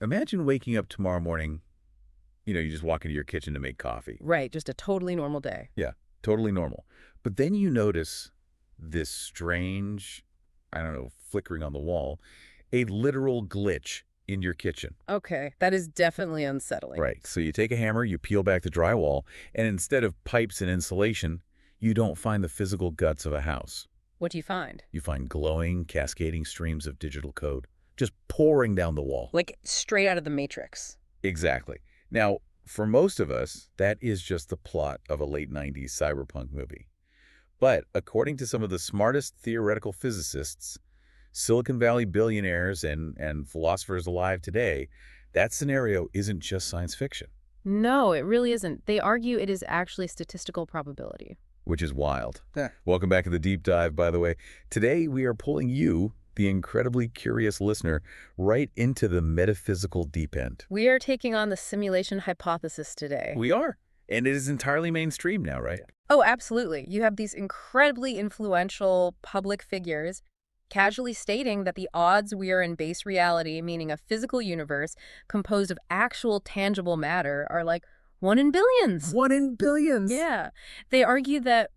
imagine waking up tomorrow morning, you just walk into your kitchen to make coffee. Right, just a totally normal day. Yeah, totally normal. But then you notice this strange, I don't know, flickering on the wall, a literal glitch in your kitchen. Okay, that is definitely unsettling. Right. So you take a hammer, you peel back the drywall, and instead of pipes and insulation, you don't find the physical guts of a house. What do you find? You find glowing, cascading streams of digital code just pouring down the wall. Like straight out of the Matrix. Exactly. Now, for most of us, that is just the plot of a late 90s cyberpunk movie. But according to some of the smartest theoretical physicists, Silicon Valley billionaires and philosophers alive today, that scenario isn't just science fiction. No, it really isn't. They argue it is actually statistical probability. Which is wild. Yeah. Welcome back to the deep dive, by the way. Today, we are pulling you, the incredibly curious listener, right into the metaphysical deep end. We are taking on the simulation hypothesis today. We are. And it is entirely mainstream now, right? Oh, absolutely. You have these incredibly influential public figures casually stating that the odds we are in base reality, meaning a physical universe composed of actual tangible matter, are like 1 in billions. 1 in billions. Yeah. They argue that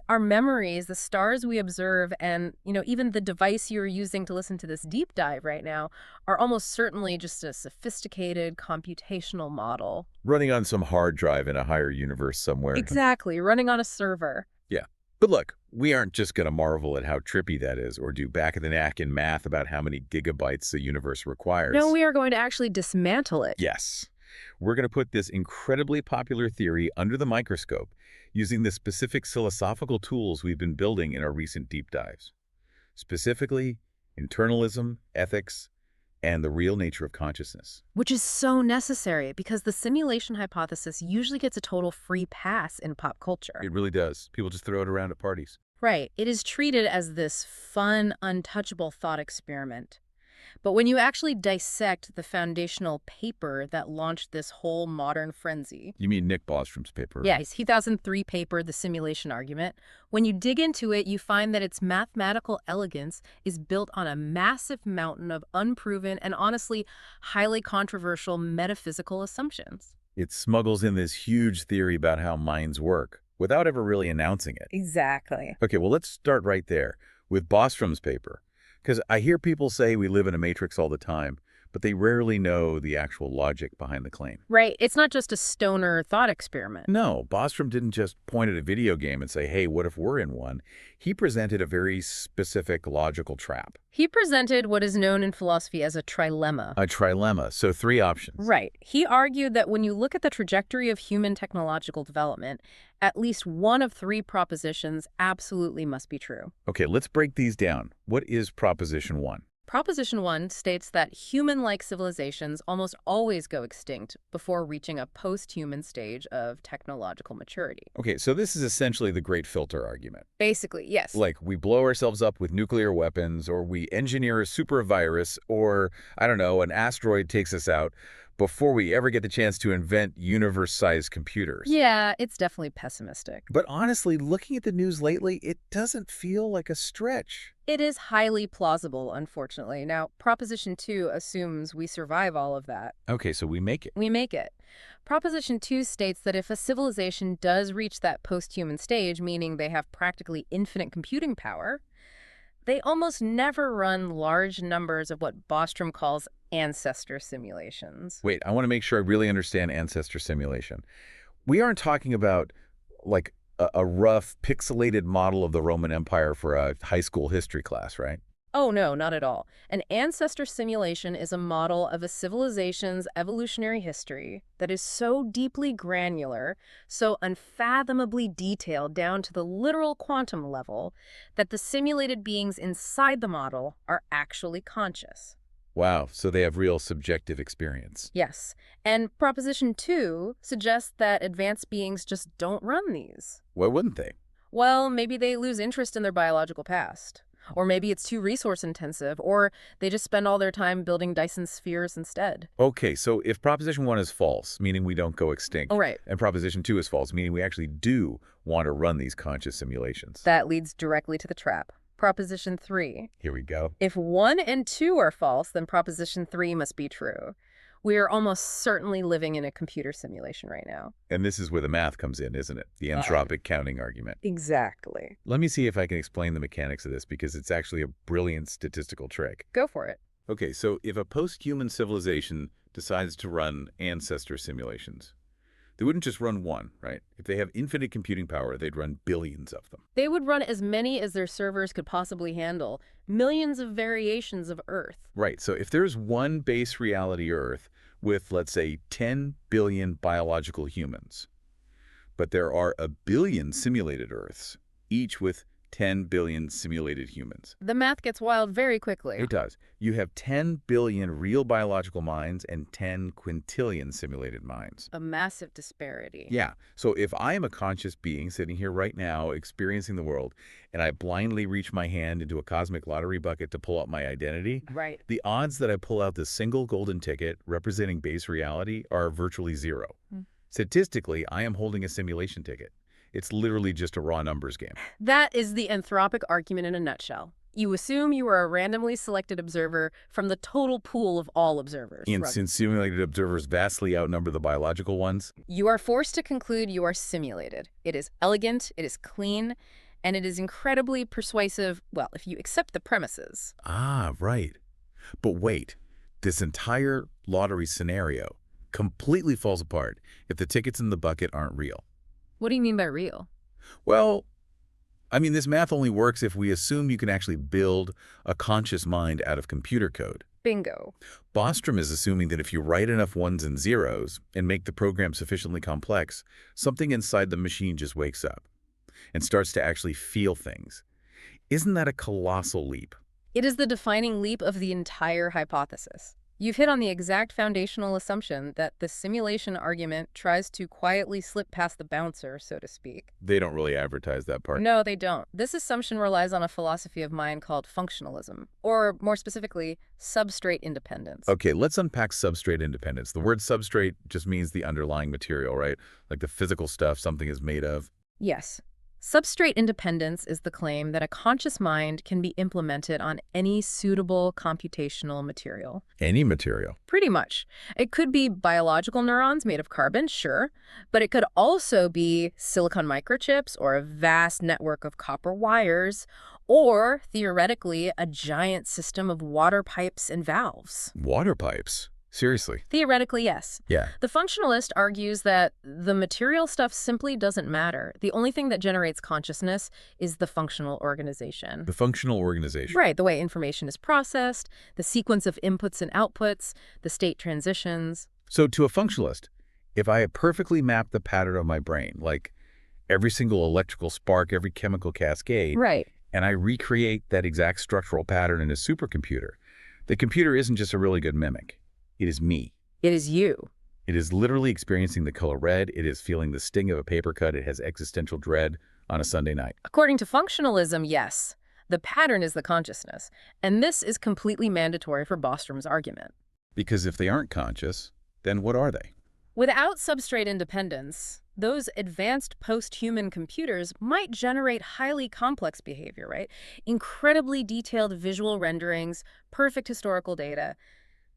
our memories, the stars we observe, and, even the device you're using to listen to this deep dive right now are almost certainly just a sophisticated computational model. Running on some hard drive in a higher universe somewhere. Exactly. Running on a server. Yeah. But look, we aren't just going to marvel at how trippy that is or do back-of-the-napkin math about how many gigabytes the universe requires. No, we are going to actually dismantle it. Yes. We're going to put this incredibly popular theory under the microscope using the specific philosophical tools we've been building in our recent deep dives. Specifically, internalism, ethics, and the real nature of consciousness. Which is so necessary because the simulation hypothesis usually gets a total free pass in pop culture. It really does. People just throw it around at parties. Right. It is treated as this fun, untouchable thought experiment. But when you actually dissect the foundational paper that launched this whole modern frenzy... You mean Nick Bostrom's paper? Yeah, his 2003 paper, The Simulation Argument. When you dig into it, you find that its mathematical elegance is built on a massive mountain of unproven and honestly highly controversial metaphysical assumptions. It smuggles in this huge theory about how minds work without ever really announcing it. Exactly. Okay, well, let's start right there with Bostrom's paper. Because I hear people say we live in a matrix all the time, but they rarely know the actual logic behind the claim. Right. It's not just a stoner thought experiment. No, Bostrom didn't just point at a video game and say, hey, what if we're in one? He presented a very specific logical trap. He presented what is known in philosophy as a trilemma. A trilemma, so 3 options. Right. He argued that when you look at the trajectory of human technological development, at least one of 3 propositions absolutely must be true. Okay, let's break these down. What is Proposition 1? Proposition 1 states that human-like civilizations almost always go extinct before reaching a post-human stage of technological maturity. Okay, so this is essentially the great filter argument. Basically, yes. Like, we blow ourselves up with nuclear weapons, or we engineer a super virus, or, I don't know, an asteroid takes us out before we ever get the chance to invent universe-sized computers. Yeah, it's definitely pessimistic. But honestly, looking at the news lately, it doesn't feel like a stretch. It is highly plausible, unfortunately. Now, Proposition 2 assumes we survive all of that. Okay, so we make it. We make it. Proposition 2 states that if a civilization does reach that post-human stage, meaning they have practically infinite computing power, they almost never run large numbers of what Bostrom calls ancestor simulations. Wait, I want to make sure I really understand ancestor simulation. We aren't talking about, like, a rough, pixelated model of the Roman Empire for a high school history class, right? Oh, no, not at all. An ancestor simulation is a model of a civilization's evolutionary history that is so deeply granular, so unfathomably detailed down to the literal quantum level, that the simulated beings inside the model are actually conscious. Wow, so they have real subjective experience. Yes, and Proposition 2 suggests that advanced beings just don't run these. Why wouldn't they? Well, maybe they lose interest in their biological past. Or maybe it's too resource-intensive, or they just spend all their time building Dyson spheres instead. Okay, so if Proposition 1 is false, meaning we don't go extinct, Oh, right. and Proposition 2 is false, meaning we actually do want to run these conscious simulations. That leads directly to the trap. Proposition 3. Here we go. If 1 and 2 are false, then Proposition 3 must be true. We are almost certainly living in a computer simulation right now. And this is where the math comes in, isn't it? The anthropic counting argument. Exactly. Let me see if I can explain the mechanics of this, because it's actually a brilliant statistical trick. Go for it. Okay, so if a post-human civilization decides to run ancestor simulations, they wouldn't just run one, right? If they have infinite computing power, they'd run billions of them. They would run as many as their servers could possibly handle, millions of variations of Earth. Right, so if there's one base reality Earth with, let's say, 10 billion biological humans, but there are a billion simulated Earths, each with 10 billion simulated humans. The math gets wild very quickly. It does. You have 10 billion real biological minds and 10 quintillion simulated minds. A massive disparity. Yeah. So if I am a conscious being sitting here right now experiencing the world, and I blindly reach my hand into a cosmic lottery bucket to pull out my identity, Right. the odds that I pull out the single golden ticket representing base reality are virtually zero. Statistically, I am holding a simulation ticket. It's literally just a raw numbers game. That is the anthropic argument in a nutshell. You assume you are a randomly selected observer from the total pool of all observers. And since simulated observers vastly outnumber the biological ones, You are forced to conclude you are simulated. It is elegant, it is clean, and it is incredibly persuasive, well, if you accept the premises. right. But wait, this entire lottery scenario completely falls apart if the tickets in the bucket aren't real. What do you mean by real? Well, I mean, this math only works if we assume you can actually build a conscious mind out of computer code. Bingo. Bostrom is assuming that if you write enough ones and zeros and make the program sufficiently complex, something inside the machine just wakes up and starts to actually feel things. Isn't that a colossal leap? It is the defining leap of the entire hypothesis. You've hit on the exact foundational assumption that the simulation argument tries to quietly slip past the bouncer, so to speak. They don't really advertise that part. No, they don't. This assumption relies on a philosophy of mind called functionalism, or more specifically, substrate independence. Okay, let's unpack substrate independence. The word substrate just means the underlying material, right? Like the physical stuff something is made of. Yes. Substrate independence is the claim that a conscious mind can be implemented on any suitable computational material. Any material. Pretty much. It could be biological neurons made of carbon, sure, but it could also be silicon microchips or a vast network of copper wires, or, theoretically, a giant system of water pipes and valves. Water pipes? Seriously? Theoretically, yes. Yeah. The functionalist argues that the material stuff simply doesn't matter. The only thing that generates consciousness is the functional organization. The functional organization. Right, the way information is processed, the sequence of inputs and outputs, the state transitions. So to a functionalist, if I had perfectly mapped the pattern of my brain, like every single electrical spark, every chemical cascade, Right. and I recreate that exact structural pattern in a supercomputer, the computer isn't just a really good mimic. It is me. It is you. It is literally experiencing the color red. It is feeling the sting of a paper cut. It has existential dread on a Sunday night. According to functionalism, yes. The pattern is the consciousness. And this is completely mandatory for Bostrom's argument. Because if they aren't conscious, then what are they? Without substrate independence, those advanced post-human computers might generate highly complex behavior, right? Incredibly detailed visual renderings, perfect historical data,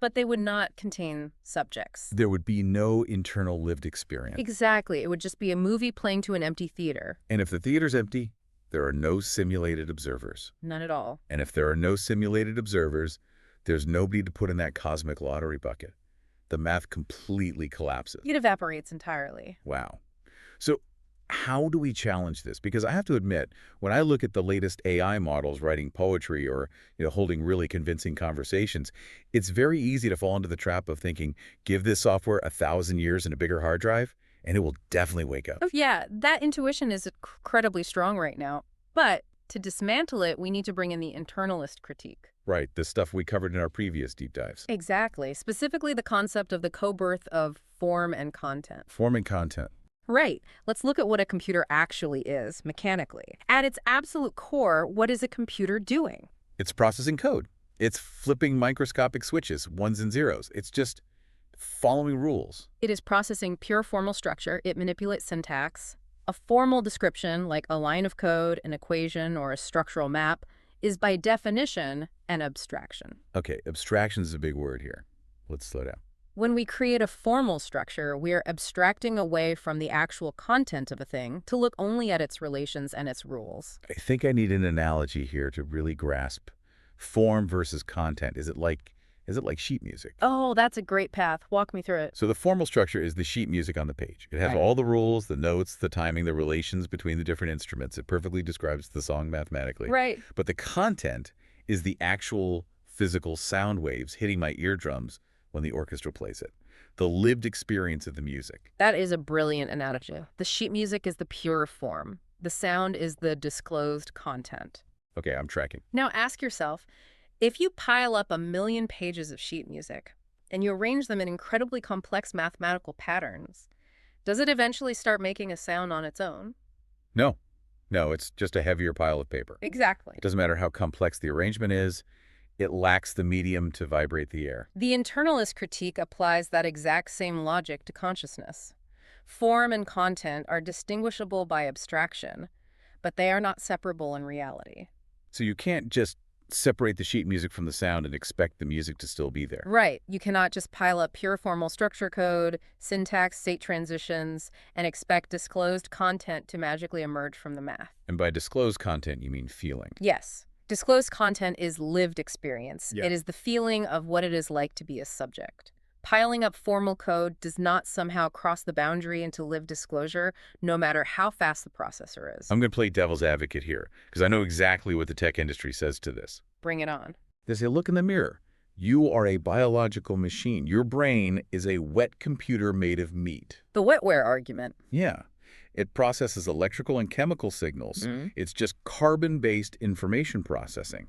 but they would not contain subjects. There would be no internal lived experience. Exactly. It would just be a movie playing to an empty theater. And if the theater's empty, there are no simulated observers. None at all. And if there are no simulated observers, there's nobody to put in that cosmic lottery bucket. The math completely collapses. It evaporates entirely. Wow. So how do we challenge this? Because I have to admit, when I look at the latest AI models writing poetry or holding really convincing conversations, it's very easy to fall into the trap of thinking, give this software 1,000 years and a bigger hard drive, and it will definitely wake up. Oh, yeah, that intuition is incredibly strong right now. But to dismantle it, we need to bring in the internalist critique. Right, the stuff we covered in our previous deep dives. Exactly. Specifically the concept of the co-birth of form and content. Form and content. Right. Let's look at what a computer actually is, mechanically. At its absolute core, what is a computer doing? It's processing code. It's flipping microscopic switches, ones and zeros. It's just following rules. It is processing pure formal structure. It manipulates syntax. A formal description, like a line of code, an equation, or a structural map, is by definition an abstraction. Okay, abstraction is a big word here. Let's slow down. When we create a formal structure, we are abstracting away from the actual content of a thing to look only at its relations and its rules. I think I need an analogy here to really grasp form versus content. Is it like sheet music? Oh, that's a great path. Walk me through it. So the formal structure is the sheet music on the page. It has Right. all the rules, the notes, the timing, the relations between the different instruments. It perfectly describes the song mathematically. Right. But the content is the actual physical sound waves hitting my eardrums when the orchestra plays it. The lived experience of the music. That is a brilliant analogy. The sheet music is the pure form. The sound is the disclosed content. Okay, I'm tracking. Now ask yourself, if you pile up a million pages of sheet music and you arrange them in incredibly complex mathematical patterns, does it eventually start making a sound on its own? No, no, it's just a heavier pile of paper. Exactly. It doesn't matter how complex the arrangement is. It lacks the medium to vibrate the air. The internalist critique applies that exact same logic to consciousness. Form and content are distinguishable by abstraction, but they are not separable in reality. So you can't just separate the sheet music from the sound and expect the music to still be there. Right. You cannot just pile up pure formal structure code, syntax, state transitions, and expect disclosed content to magically emerge from the math. And by disclosed content, you mean feeling. Yes. Disclosed content is lived experience. Yeah. It is the feeling of what it is like to be a subject. Piling up formal code does not somehow cross the boundary into lived disclosure, no matter how fast the processor is. I'm going to play devil's advocate here, because I know exactly what the tech industry says to this. Bring it on. They say, look in the mirror. You are a biological machine. Your brain is a wet computer made of meat. The wetware argument. Yeah. It processes electrical and chemical signals. Mm. It's just carbon-based information processing.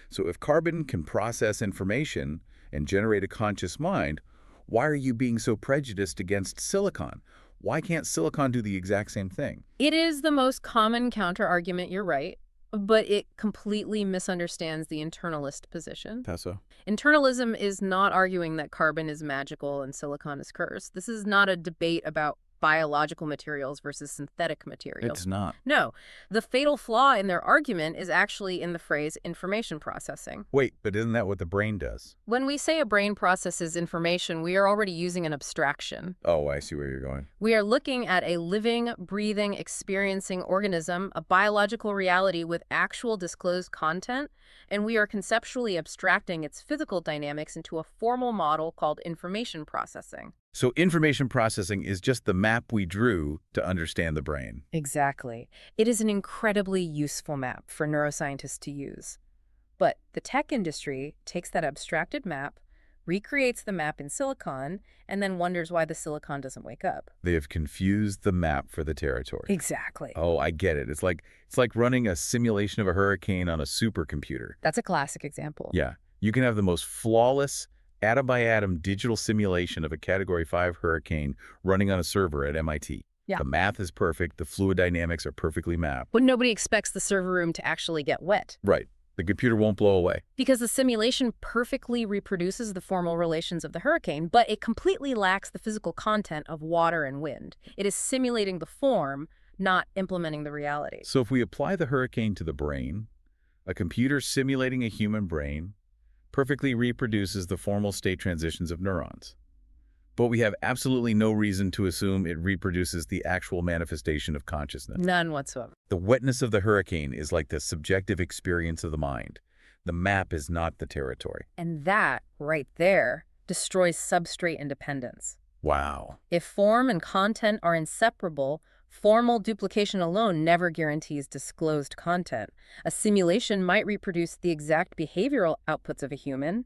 So if carbon can process information and generate a conscious mind, why are you being so prejudiced against silicon? Why can't silicon do the exact same thing? It is the most common counter-argument, you're right, but it completely misunderstands the internalist position. How so? Internalism is not arguing that carbon is magical and silicon is cursed. This is not a debate about biological materials versus synthetic materials. It's not. No, the fatal flaw in their argument is actually in the phrase information processing. Wait, but isn't that what the brain does? When we say a brain processes information, we are already using an abstraction. Oh, I see where you're going. We are looking at a living, breathing, experiencing organism, a biological reality with actual disclosed content, and we are conceptually abstracting its physical dynamics into a formal model called information processing. So information processing is just the map we drew to understand the brain. Exactly. It is an incredibly useful map for neuroscientists to use. But the tech industry takes that abstracted map, recreates the map in silicon, and then wonders why the silicon doesn't wake up. They have confused the map for the territory. Exactly. Oh, I get it. It's like running a simulation of a hurricane on a supercomputer. That's a classic example. Yeah. You can have the most flawless atom-by-atom digital simulation of a Category 5 hurricane running on a server at MIT. Yeah. The math is perfect. The fluid dynamics are perfectly mapped. But nobody expects the server room to actually get wet. Right. The computer won't blow away. Because the simulation perfectly reproduces the formal relations of the hurricane, but it completely lacks the physical content of water and wind. It is simulating the form, not implementing the reality. So if we apply the hurricane to the brain, a computer simulating a human brain perfectly reproduces the formal state transitions of neurons. But we have absolutely no reason to assume it reproduces the actual manifestation of consciousness. None whatsoever. The wetness of the hurricane is like the subjective experience of the mind. The map is not the territory. And that, right there, destroys substrate independence. Wow. If form and content are inseparable, formal duplication alone never guarantees disclosed content. A simulation might reproduce the exact behavioral outputs of a human,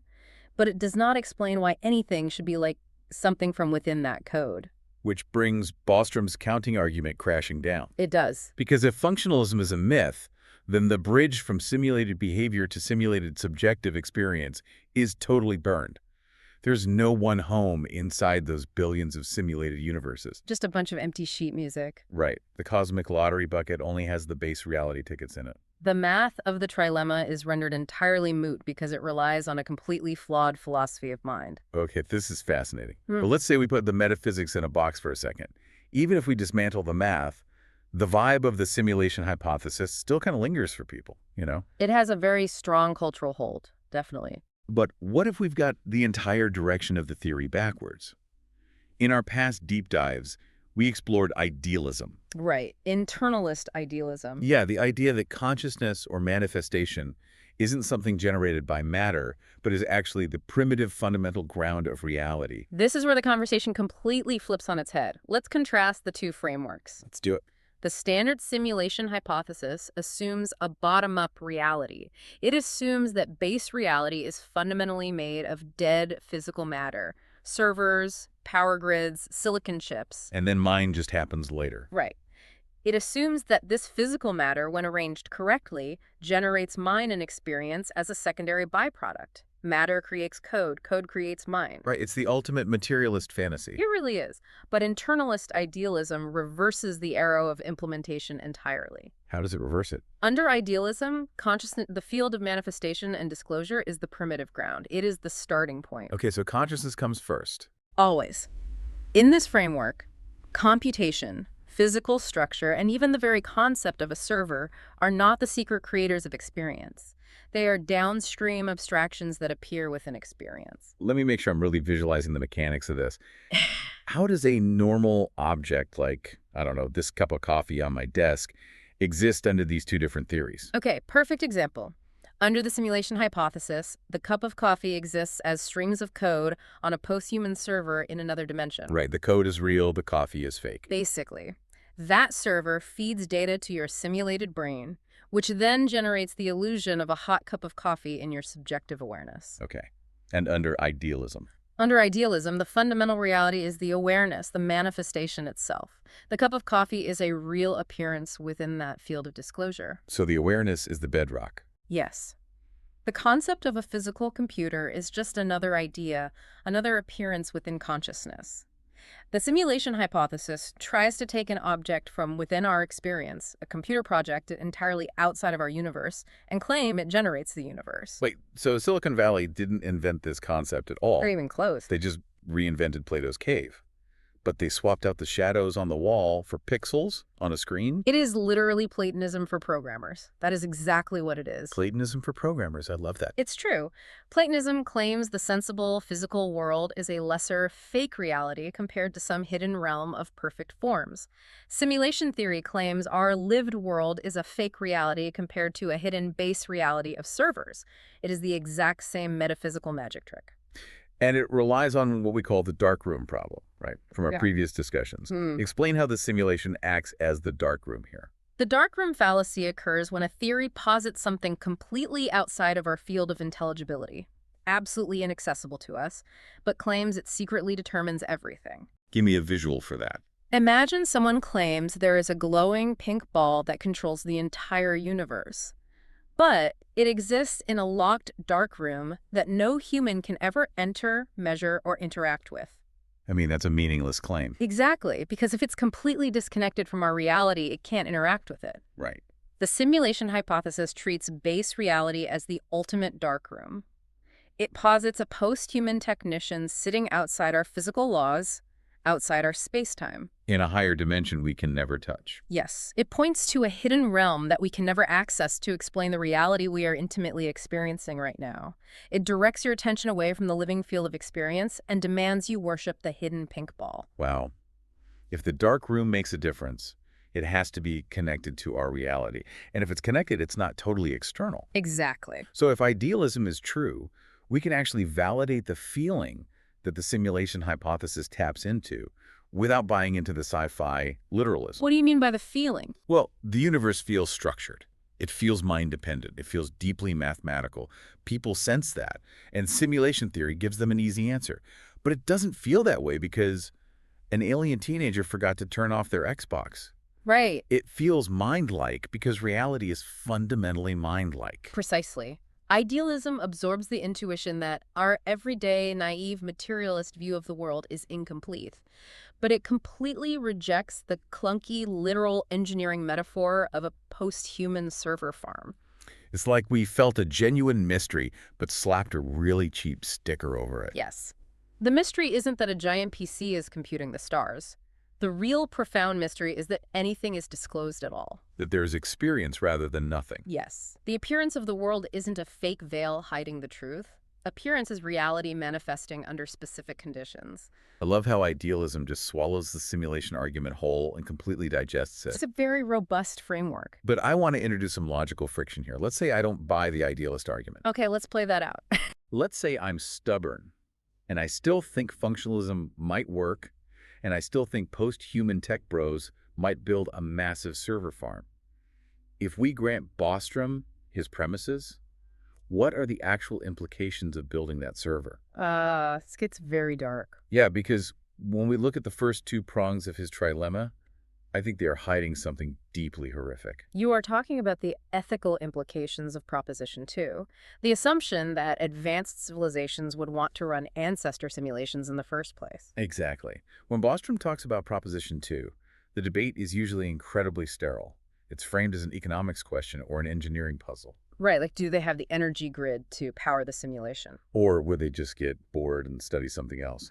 but it does not explain why anything should be like something from within that code. Which brings Bostrom's counting argument crashing down. It does. Because if functionalism is a myth, then the bridge from simulated behavior to simulated subjective experience is totally burned. There's no one home inside those billions of simulated universes. Just a bunch of empty sheet music. Right. The cosmic lottery bucket only has the base reality tickets in it. The math of the trilemma is rendered entirely moot because it relies on a completely flawed philosophy of mind. Okay, this is fascinating. But let's say we put the metaphysics in a box for a second. Even if we dismantle the math, the vibe of the simulation hypothesis still kind of lingers for people, you know? It has a very strong cultural hold, definitely. But what if we've got the entire direction of the theory backwards? In our past deep dives, we explored idealism. Right. Internalist idealism. Yeah, the idea that consciousness or manifestation isn't something generated by matter, but is actually the primitive fundamental ground of reality. This is where the conversation completely flips on its head. Let's contrast the two frameworks. Let's do it. The standard simulation hypothesis assumes a bottom-up reality. It assumes that base reality is fundamentally made of dead physical matter, servers, power grids, silicon chips. And then mind just happens later. Right. It assumes that this physical matter, when arranged correctly, generates mind and experience as a secondary byproduct. Matter creates code, code creates mind. Right, it's the ultimate materialist fantasy. It really is. But internalist idealism reverses the arrow of implementation entirely. How does it reverse it? Under idealism, consciousness, the field of manifestation and disclosure is the primitive ground. It is the starting point. Okay, so consciousness comes first. Always. In this framework, computation, physical structure, and even the very concept of a server are not the secret creators of experience. They are downstream abstractions that appear within experience. Let me make sure I'm really visualizing the mechanics of this. How does a normal object like, I don't know, this cup of coffee on my desk exist under these two different theories? Okay, perfect example. Under the simulation hypothesis, the cup of coffee exists as streams of code on a post-human server in another dimension. Right, the code is real, the coffee is fake. Basically, that server feeds data to your simulated brain, which then generates the illusion of a hot cup of coffee in your subjective awareness. Okay, and under idealism. Under idealism, the fundamental reality is the awareness, the manifestation itself. The cup of coffee is a real appearance within that field of disclosure. So the awareness is the bedrock. Yes. The concept of a physical computer is just another idea, another appearance within consciousness. The simulation hypothesis tries to take an object from within our experience, a computer project entirely outside of our universe, and claim it generates the universe. Wait, so Silicon Valley didn't invent this concept at all. Or even close. They just reinvented Plato's cave. But they swapped out the shadows on the wall for pixels on a screen? It is literally Platonism for programmers. That is exactly what it is. Platonism for programmers. I love that. It's true. Platonism claims the sensible, physical world is a lesser, fake reality compared to some hidden realm of perfect forms. Simulation theory claims our lived world is a fake reality compared to a hidden base reality of servers. It is the exact same metaphysical magic trick. And it relies on what we call the darkroom problem, right, from our previous discussions. Explain how the simulation acts as the darkroom here. The darkroom fallacy occurs when a theory posits something completely outside of our field of intelligibility, absolutely inaccessible to us, but claims it secretly determines everything. Give me a visual for that. Imagine someone claims there is a glowing pink ball that controls the entire universe. But it exists in a locked dark room that no human can ever enter, measure, or interact with. I mean, that's a meaningless claim. Exactly, because if it's completely disconnected from our reality, it can't interact with it. Right. The simulation hypothesis treats base reality as the ultimate dark room. It posits a post-human technician sitting outside our physical laws, outside our space-time. In a higher dimension we can never touch. Yes, it points to a hidden realm that we can never access to explain the reality we are intimately experiencing right now. It directs your attention away from the living field of experience and demands you worship the hidden pink ball. Wow. If the dark room makes a difference, it has to be connected to our reality. And if it's connected, it's not totally external. Exactly. So if idealism is true, we can actually validate the feeling that the simulation hypothesis taps into without buying into the sci-fi literalism. What do you mean by the feeling? Well, the universe feels structured. It feels mind-dependent. It feels deeply mathematical. People sense that, and simulation theory gives them an easy answer. But it doesn't feel that way because an alien teenager forgot to turn off their Xbox. Right. It feels mind-like because reality is fundamentally mind-like. Precisely. Idealism absorbs the intuition that our everyday, naive, materialist view of the world is incomplete. But it completely rejects the clunky, literal engineering metaphor of a post-human server farm. It's like we felt a genuine mystery, but slapped a really cheap sticker over it. Yes. The mystery isn't that a giant PC is computing the stars. The real profound mystery is that anything is disclosed at all. That there's experience rather than nothing. Yes. The appearance of the world isn't a fake veil hiding the truth. Appearance is reality manifesting under specific conditions. I love how idealism just swallows the simulation argument whole and completely digests it. It's a very robust framework. But I want to introduce some logical friction here. Let's say I don't buy the idealist argument. Okay, let's play that out. Let's say I'm stubborn, and I still think functionalism might work, and I still think post-human tech bros might build a massive server farm. If we grant Bostrom his premises, what are the actual implications of building that server? This gets very dark. Yeah, because when we look at the first two prongs of his trilemma, I think they are hiding something deeply horrific. You are talking about the ethical implications of Proposition 2, the assumption that advanced civilizations would want to run ancestor simulations in the first place. Exactly. When Bostrom talks about Proposition 2, the debate is usually incredibly sterile. It's framed as an economics question or an engineering puzzle. Right, like do they have the energy grid to power the simulation? Or would they just get bored and study something else?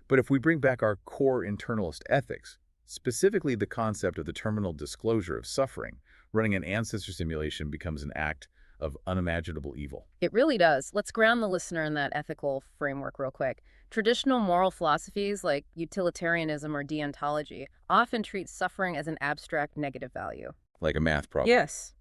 But if we bring back our core internalist ethics, specifically the concept of the terminal disclosure of suffering, running an ancestor simulation becomes an act of unimaginable evil. It really does. Let's ground the listener in that ethical framework real quick. Traditional moral philosophies like utilitarianism or deontology often treat suffering as an abstract negative value. Like a math problem. Yes.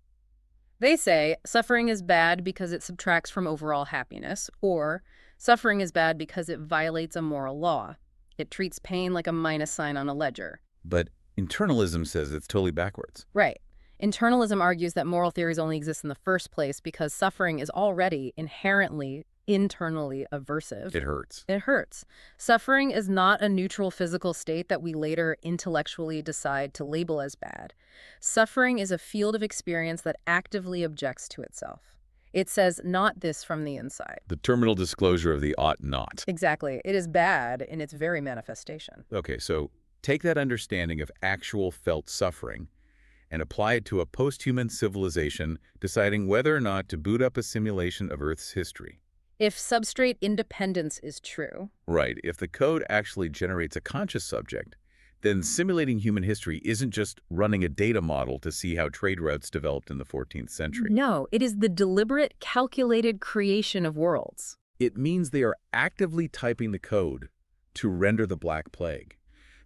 They say suffering is bad because it subtracts from overall happiness, or suffering is bad because it violates a moral law. It treats pain like a minus sign on a ledger. But internalism says it's totally backwards. Right. Internalism argues that moral theories only exist in the first place because suffering is already inherently internally aversive. It hurts. It hurts. Suffering is not a neutral physical state that we later intellectually decide to label as bad. Suffering is a field of experience that actively objects to itself. It says not this from the inside. The terminal disclosure of the ought not. Exactly. It is bad in its very manifestation. Okay, so take that understanding of actual felt suffering and apply it to a post-human civilization deciding whether or not to boot up a simulation of Earth's history. If substrate independence is true. Right. If the code actually generates a conscious subject, then simulating human history isn't just running a data model to see how trade routes developed in the 14th century. No, it is the deliberate, calculated creation of worlds. It means they are actively typing the code to render the Black Plague.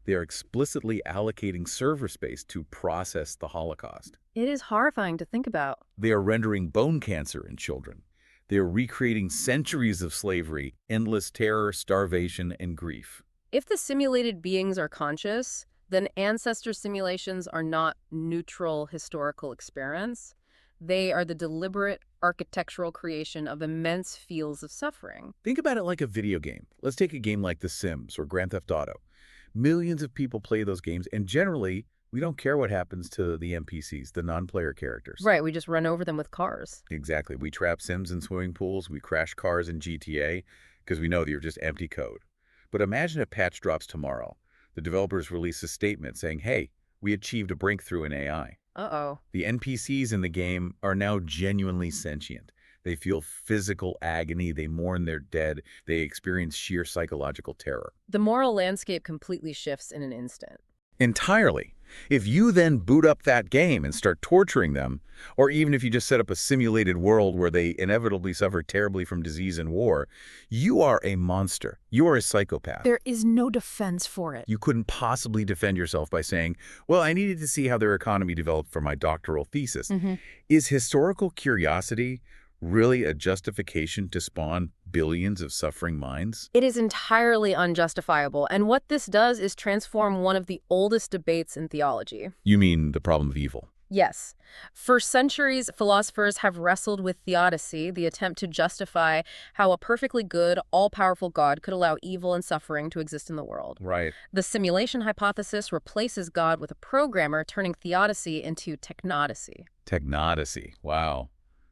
They are explicitly allocating server space to process the Holocaust. It is horrifying to think about. They are rendering bone cancer in children. They are recreating centuries of slavery, endless terror, starvation, and grief. If the simulated beings are conscious, then ancestor simulations are not neutral historical experiments. They are the deliberate architectural creation of immense fields of suffering. Think about it like a video game. Let's take a game like The Sims or Grand Theft Auto. Millions of people play those games, and generally, we don't care what happens to the NPCs, the non-player characters. Right, we just run over them with cars. Exactly. We trap Sims in swimming pools, we crash cars in GTA, because we know that you're just empty code. But imagine a patch drops tomorrow. The developers release a statement saying, hey, we achieved a breakthrough in AI. Uh-oh. The NPCs in the game are now genuinely sentient. They feel physical agony, they mourn their dead, they experience sheer psychological terror. The moral landscape completely shifts in an instant. Entirely. If you then boot up that game and start torturing them, or even if you just set up a simulated world where they inevitably suffer terribly from disease and war, you are a monster. You are a psychopath. There is no defense for it. You couldn't possibly defend yourself by saying, well, I needed to see how their economy developed for my doctoral thesis. Is historical curiosity really a justification to spawn billions of suffering minds? It is entirely unjustifiable, and what this does is transform one of the oldest debates in theology. You mean the problem of evil? Yes. For centuries, philosophers have wrestled with theodicy, the attempt to justify how a perfectly good, all-powerful God could allow evil and suffering to exist in the world. Right. The simulation hypothesis replaces God with a programmer, turning theodicy into technodicy. Technodicy. Wow.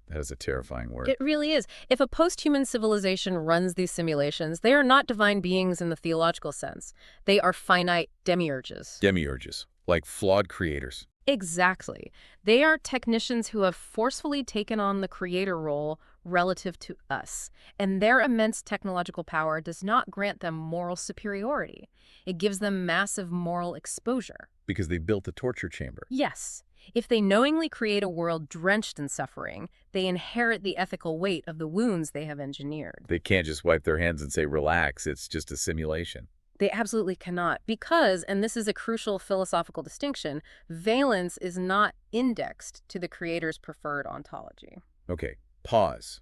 That is a terrifying word. It really is. If a post-human civilization runs these simulations, they are not divine beings in the theological sense. They are finite demiurges. Demiurges, like flawed creators. Exactly. They are technicians who have forcefully taken on the creator role relative to us. And their immense technological power does not grant them moral superiority. It gives them massive moral exposure. Because they built the torture chamber. Yes. If they knowingly create a world drenched in suffering, they inherit the ethical weight of the wounds they have engineered. They can't just wipe their hands and say, relax, it's just a simulation. They absolutely cannot because, and this is a crucial philosophical distinction, valence is not indexed to the creator's preferred ontology. Okay, pause.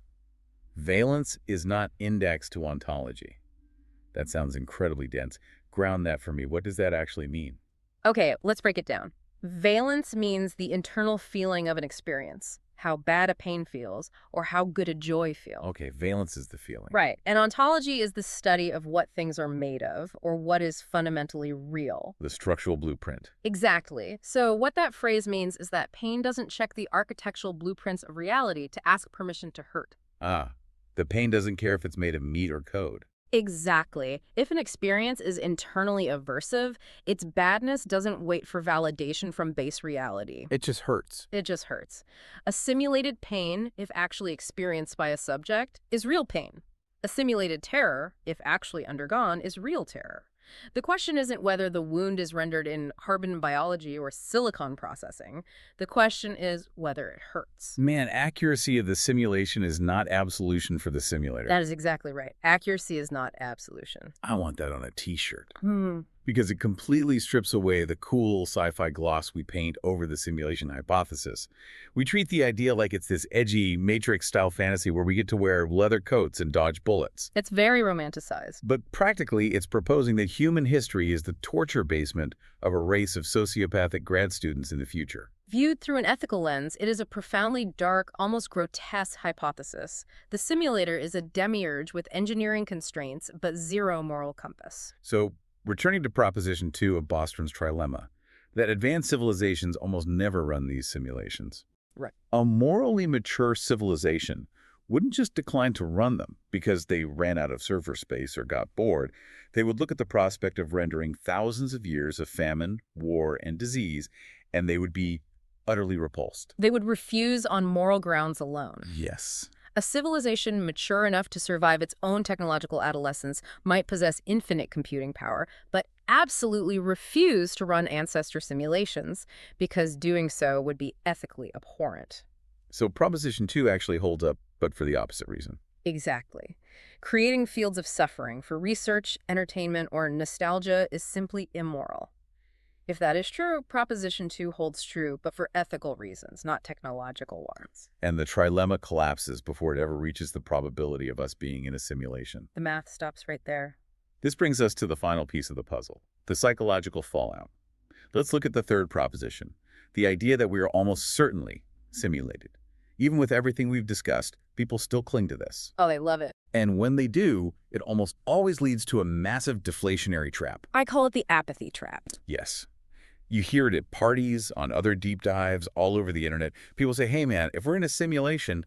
Valence is not indexed to ontology. That sounds incredibly dense. Ground that for me. What does that actually mean? Okay, let's break it down. Valence means the internal feeling of an experience, how bad a pain feels, or how good a joy feels. Okay, valence is the feeling. Right. And ontology is the study of what things are made of, or what is fundamentally real. The structural blueprint. Exactly. So what that phrase means is that pain doesn't check the architectural blueprints of reality to ask permission to hurt. Ah, the pain doesn't care if it's made of meat or code. Exactly. If an experience is internally aversive, its badness doesn't wait for validation from base reality. It just hurts. It just hurts. A simulated pain, if actually experienced by a subject, is real pain. A simulated terror, if actually undergone, is real terror. The question isn't whether the wound is rendered in carbon biology or silicon processing. The question is whether it hurts. Man, accuracy of the simulation is not absolution for the simulator. That is exactly right. Accuracy is not absolution. I want that on a t-shirt. Because it completely strips away the cool sci-fi gloss we paint over the simulation hypothesis. We treat the idea like it's this edgy Matrix-style fantasy where we get to wear leather coats and dodge bullets. It's very romanticized. But practically, it's proposing that human history is the torture basement of a race of sociopathic grad students in the future. Viewed through an ethical lens, it is a profoundly dark, almost grotesque hypothesis. The simulator is a demiurge with engineering constraints, but zero moral compass. So, returning to Proposition 2 of Bostrom's trilemma, that advanced civilizations almost never run these simulations. Right. A morally mature civilization wouldn't just decline to run them because they ran out of server space or got bored. They would look at the prospect of rendering thousands of years of famine, war, and disease, and they would be utterly repulsed. They would refuse on moral grounds alone. Yes. A civilization mature enough to survive its own technological adolescence might possess infinite computing power, but absolutely refuse to run ancestor simulations because doing so would be ethically abhorrent. So Proposition 2 actually holds up, but for the opposite reason. Exactly. Creating fields of suffering for research, entertainment, or nostalgia is simply immoral. If that is true, Proposition 2 holds true, but for ethical reasons, not technological ones. And the trilemma collapses before it ever reaches the probability of us being in a simulation. The math stops right there. This brings us to the final piece of the puzzle, the psychological fallout. Let's look at the third proposition, the idea that we are almost certainly simulated. Even with everything we've discussed, people still cling to this. Oh, they love it. And when they do, it almost always leads to a massive deflationary trap. I call it the apathy trap. Yes. You hear it at parties, on other deep dives, all over the internet. People say, hey man, if we're in a simulation,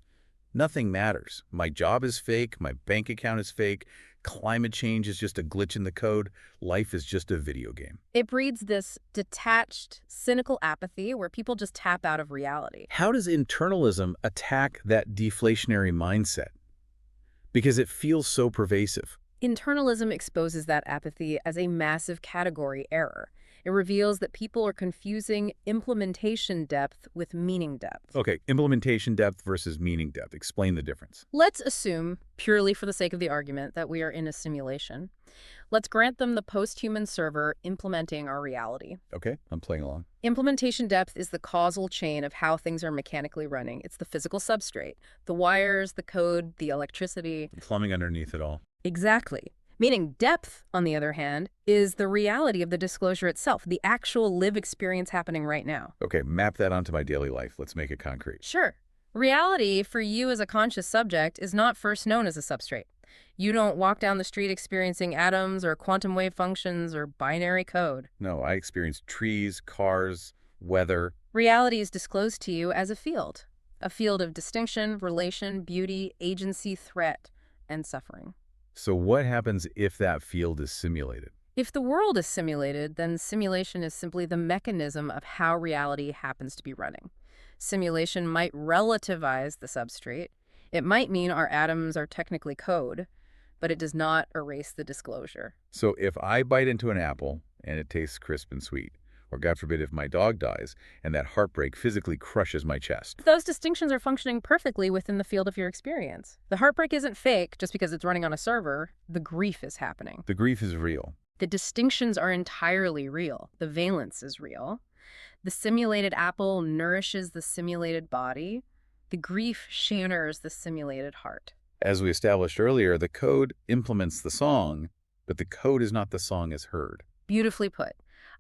nothing matters. My job is fake, my bank account is fake, climate change is just a glitch in the code, life is just a video game. It breeds this detached, cynical apathy where people just tap out of reality. How does internalism attack that deflationary mindset? Because it feels so pervasive. Internalism exposes that apathy as a massive category error. It reveals that people are confusing implementation depth with meaning depth. Okay, implementation depth versus meaning depth. Explain the difference. Let's assume, purely for the sake of the argument, that we are in a simulation. Let's grant them the post-human server implementing our reality. Okay, I'm playing along. Implementation depth is the causal chain of how things are mechanically running. It's the physical substrate, the wires, the code, the electricity. The plumbing underneath it all. Exactly. Meaning depth, on the other hand, is the reality of the disclosure itself, the actual live experience happening right now. Okay, map that onto my daily life. Let's make it concrete. Sure. Reality, for you as a conscious subject, is not first known as a substrate. You don't walk down the street experiencing atoms or quantum wave functions or binary code. No, I experience trees, cars, weather. Reality is disclosed to you as a field of distinction, relation, beauty, agency, threat, and suffering. So what happens if that field is simulated? If the world is simulated, then simulation is simply the mechanism of how reality happens to be running. Simulation might relativize the substrate. It might mean our atoms are technically code, but it does not erase the disclosure. So if I bite into an apple and it tastes crisp and sweet, or God forbid if my dog dies and that heartbreak physically crushes my chest. Those distinctions are functioning perfectly within the field of your experience. The heartbreak isn't fake just because it's running on a server. The grief is happening. The grief is real. The distinctions are entirely real. The valence is real. The simulated apple nourishes the simulated body. The grief shatters the simulated heart. As we established earlier, the code implements the song, but the code is not the song as heard. Beautifully put.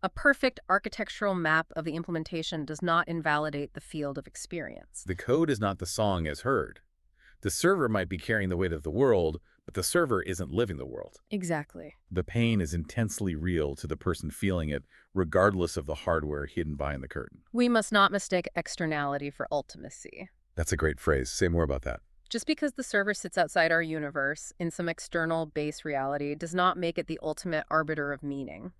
A perfect architectural map of the implementation does not invalidate the field of experience. The code is not the song as heard. The server might be carrying the weight of the world, but the server isn't living the world. Exactly. The pain is intensely real to the person feeling it, regardless of the hardware hidden behind the curtain. We must not mistake externality for ultimacy. That's a great phrase. Say more about that. Just because the server sits outside our universe in some external base reality does not make it the ultimate arbiter of meaning.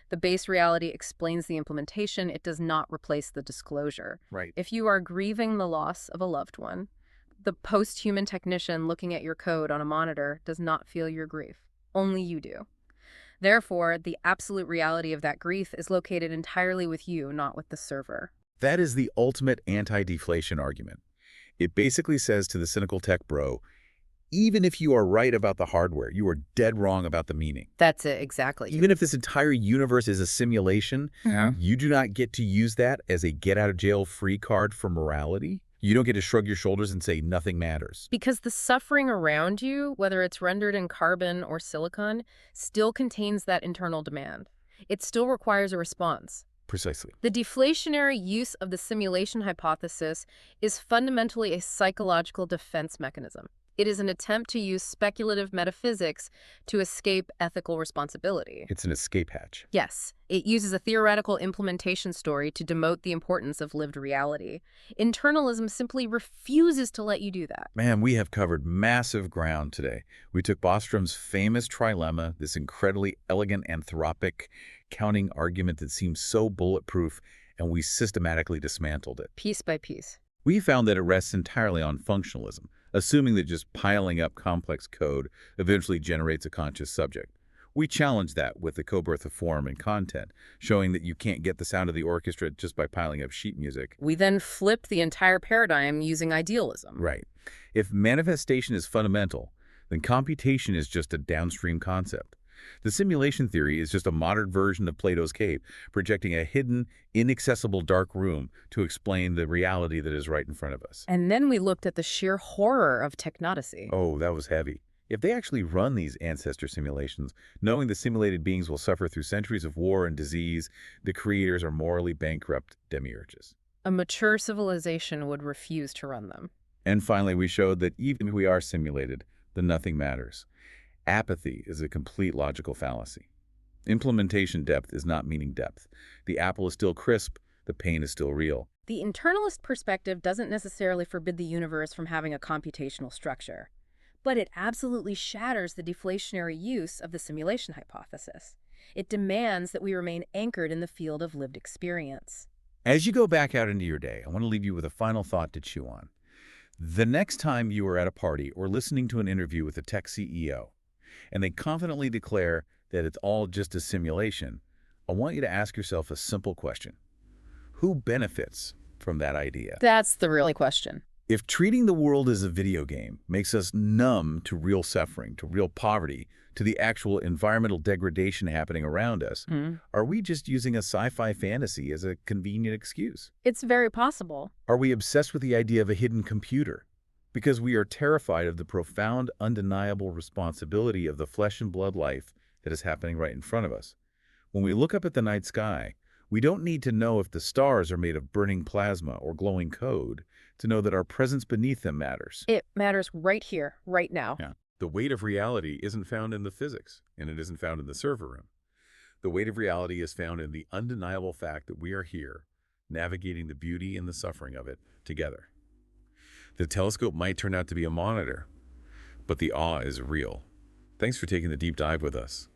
The base reality explains the implementation. It does not replace the disclosure. Right. If you are grieving the loss of a loved one, the post-human technician looking at your code on a monitor does not feel your grief. Only you do. Therefore, the absolute reality of that grief is located entirely with you, not with the server. That is the ultimate anti-deflation argument. It basically says to the cynical tech bro, even if you are right about the hardware, you are dead wrong about the meaning. That's it, exactly. Even if this entire universe is a simulation, you do not get to use that as a get-out-of-jail-free card for morality. You don't get to shrug your shoulders and say nothing matters. Because the suffering around you, whether it's rendered in carbon or silicon, still contains that internal demand. It still requires a response. Precisely. The deflationary use of the simulation hypothesis is fundamentally a psychological defense mechanism. It is an attempt to use speculative metaphysics to escape ethical responsibility. It's an escape hatch. Yes, it uses a theoretical implementation story to demote the importance of lived reality. Internalism simply refuses to let you do that. Man, we have covered massive ground today. We took Bostrom's famous trilemma, this incredibly elegant anthropic counting argument that seems so bulletproof, and we systematically dismantled it. Piece by piece. We found that it rests entirely on functionalism, assuming that just piling up complex code eventually generates a conscious subject. We challenged that with the co-birth of form and content, showing that you can't get the sound of the orchestra just by piling up sheet music. We then flipped the entire paradigm using idealism. Right. If manifestation is fundamental, then computation is just a downstream concept. The simulation theory is just a modern version of Plato's cave, projecting a hidden, inaccessible dark room to explain the reality that is right in front of us. And then we looked at the sheer horror of technocracy. Oh, that was heavy. If they actually run these ancestor simulations, knowing the simulated beings will suffer through centuries of war and disease, the creators are morally bankrupt demiurges. A mature civilization would refuse to run them. And finally, we showed that even if we are simulated, then nothing matters. Apathy is a complete logical fallacy. Implementation depth is not meaning depth. The apple is still crisp, the pain is still real. The internalist perspective doesn't necessarily forbid the universe from having a computational structure, but it absolutely shatters the deflationary use of the simulation hypothesis. It demands that we remain anchored in the field of lived experience. As you go back out into your day, I want to leave you with a final thought to chew on. The next time you are at a party or listening to an interview with a tech CEO, and they confidently declare that it's all just a simulation, I want you to ask yourself a simple question. Who benefits from that idea? That's the real question. If treating the world as a video game makes us numb to real suffering, to real poverty, to the actual environmental degradation happening around us, are we just using a sci-fi fantasy as a convenient excuse? It's very possible. Are we obsessed with the idea of a hidden computer? Because we are terrified of the profound, undeniable responsibility of the flesh and blood life that is happening right in front of us. When we look up at the night sky, we don't need to know if the stars are made of burning plasma or glowing code to know that our presence beneath them matters. It matters right here, right now. Yeah. The weight of reality isn't found in the physics, and it isn't found in the server room. The weight of reality is found in the undeniable fact that we are here, navigating the beauty and the suffering of it together. The telescope might turn out to be a monitor, but the awe is real. Thanks for taking the deep dive with us.